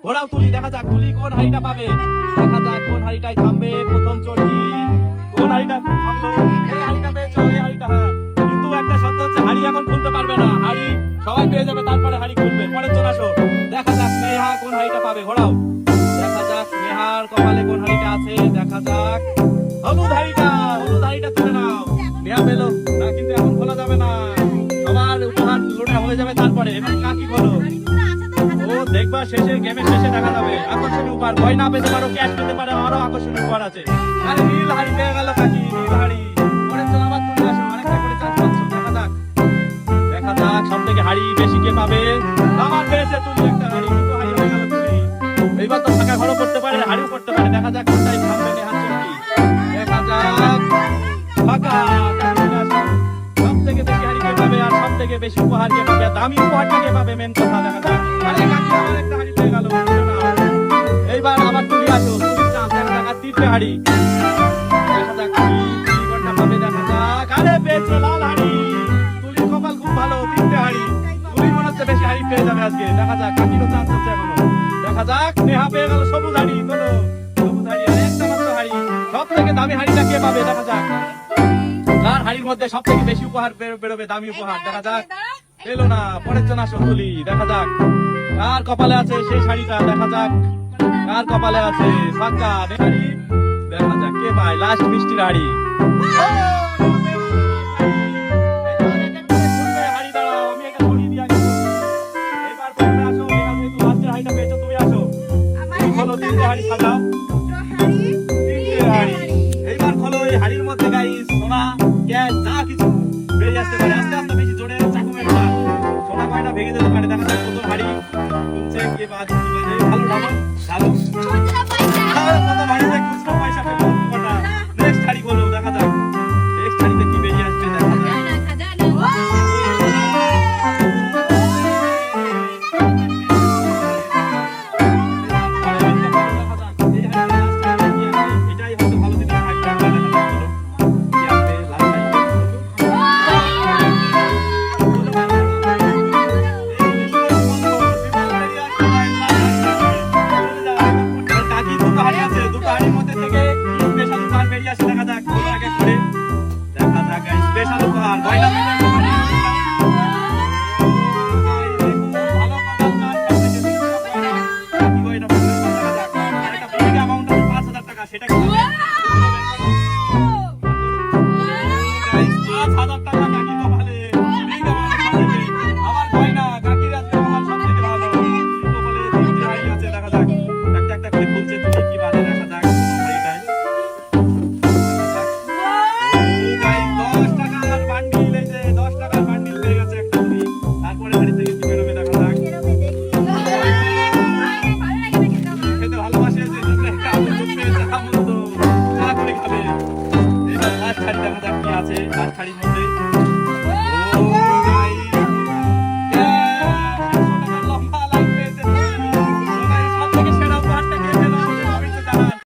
ঘোড়াও তুলি, দেখা যাক তুলি কোন হাড়িটা পাবে, দেখা যাক কোন হাড়িটাই থামবে প্রথম চড়ি, কোন হাড়িটা থামলো, এই হাড়িটা পেয়েছো, এই হাড়িটা। হ্যাঁ, কিন্তু একটা সত্য হচ্ছে হাড়ি এখন খুলতে পারবে না, হাড়ি সবাই পেয়ে যাবে তারপরে হাড়ি খুলবে, পরে চলে আসো। দেখা যাক নেহা কোন হাড়িটা পাবে, ঘোড়াও দেখা যাক নেহার কপালে কোন হাড়িটা আছে, দেখা যাক হলুদ হাড়িটা, হলুদ হাড়িটা তুলে নাও। নেহা পেলো না, কিন্তু এখন খোলা যাবে না, সবার উপহার লোটা হয়ে যাবে তারপরে। এবার কাকি খোলো, ও দেখবা শেষে গেমের শেষে দেখা যাবে আকর্ষণীয় উপহার, গয়না পেতে পারো, ক্যাশ পেতে পারো, আরো আকর্ষণীয় উপহার আছে। আরে নীল হাড়ি পেয়ে গেল কাকি, নীল হাড়ি। পরে চলো আবার তুলে আসো, আরেকটা করে চান্স পাচ্ছ, দেখা যাক, দেখা যাক সব থেকে হাড়ি বেশি কে পাবে। আমার পেয়েছে তুলি একটা হাড়ি, দুটো হাড়ি হয়ে গেল তুলি। এইবার তো ফাঁকা ঘরও করতে পারে, হাড়িও করতে পারে, দেখা যাক কোনটাই থামবে নেহার চলকি, দেখা যাক ফাঁকা। সব থেকে বেশি হাড়ি কে পাবে আর সব থেকে বেশি উপহার কে পাবে, দামি উপহারটা কে পাবে, মেন কথা। দেখা যাক আরে কাকি আমার একটা হাড়ি পেয়ে গেল। এইবার আবার তুলি আসো, তুলির চান্স, দেখা যাক আর তিনটে হাড়ি, দেখা যাক তুলি কোনটা পাবে, দেখা যাক আরে পেয়েছে লাল হাড়ি। তুলির কপাল খুব ভালো, তিনটে হাড়ি, তুলি মনে হচ্ছে বেশি হাড়ি পেয়ে যাবে আজকে, দেখা যাক কাকিরও চান্স হচ্ছে এখনো। দেখা যাক নেহা পেয়ে গেল সবুজ হাড়ি, চলো সবুজ হাড়ি, আর একটা মাত্র হাড়ি। সব থেকে দামি হাড়িটা কে পাবে, দেখা যাক কার হাড়ির মধ্যে সব থেকে বেশি উপহার বেরোবে, দামি উপহার, দেখা যাক। পেলো না, পরের জন আসো তুলি, দেখা যাক কার কপালে আছে সেই শাড়িটা, দেখা যাক কার কপালে আছে ফাঁকা হাড়ি, দেখা যাক কে পায় লাস্ট মিষ্টির হাড়ি। হাড়ি দাঁড়াও, আমি এটা ছড়িয়ে দিয়ে আগে এবার প্রথমে আসো, এবার যেহেতু লাস্টের হাড়িটা পেয়েছো তুমি আসো, তুমি খোলো তিনটে হাড়ি সাজাও, তিনটে হাড়ি। এইবার খোলো, এই হাড়ির মধ্যে গাইস সোনা গ্যাস যা কিছু বেরিয়ে আসতে পারে, আস্তে আস্তে বেশি জোরে চাকু মেরো না, সোনা গয়না ভেঙে যেতে পারে। দেখা যাক প্রথম হাড়ি খুলছে কে বাদ, ভালো ঢালো ঢালো, প্রথম হাড়িতে খুচরো পয়সা পেলো কটা। নেক্সট হাড়ি খোলো, দেখা যাক নেক্সট হাড়িতে কি বেরিয়ে আসবে, দেখা যাক। এটাই হয়তো ভালো দিনের হাড়ি, দেখা যাক কি আসবে লাস্ট হাড়ি। কাকি দুটো হাড়ি আছে, দুটো হাড়ির মধ্যে থেকে কি স্পেশাল উপহার বেরিয়ে আসে, দেখা যাক খোলো এক এক করে, দেখা যাক স্পেশাল উপহার গয়না পেয়ে যাবে। ভালো কথা, কি গয়না পেয়ে যাবে, দেখা যাক একটা বিগ অ্যামাউন্ট আছে 5,000 টাকা, সেটা কি 5,000 টাকা কাকি কপালে, বিগ অ্যামাউন্ট আছে। আবার গয়না কাকির আজকে কপাল সব থেকে ভালো, কপালে তিনটে হাড়ি আছে, দেখা যাক একটা একটা করে খুলছে তুমি কি বাদ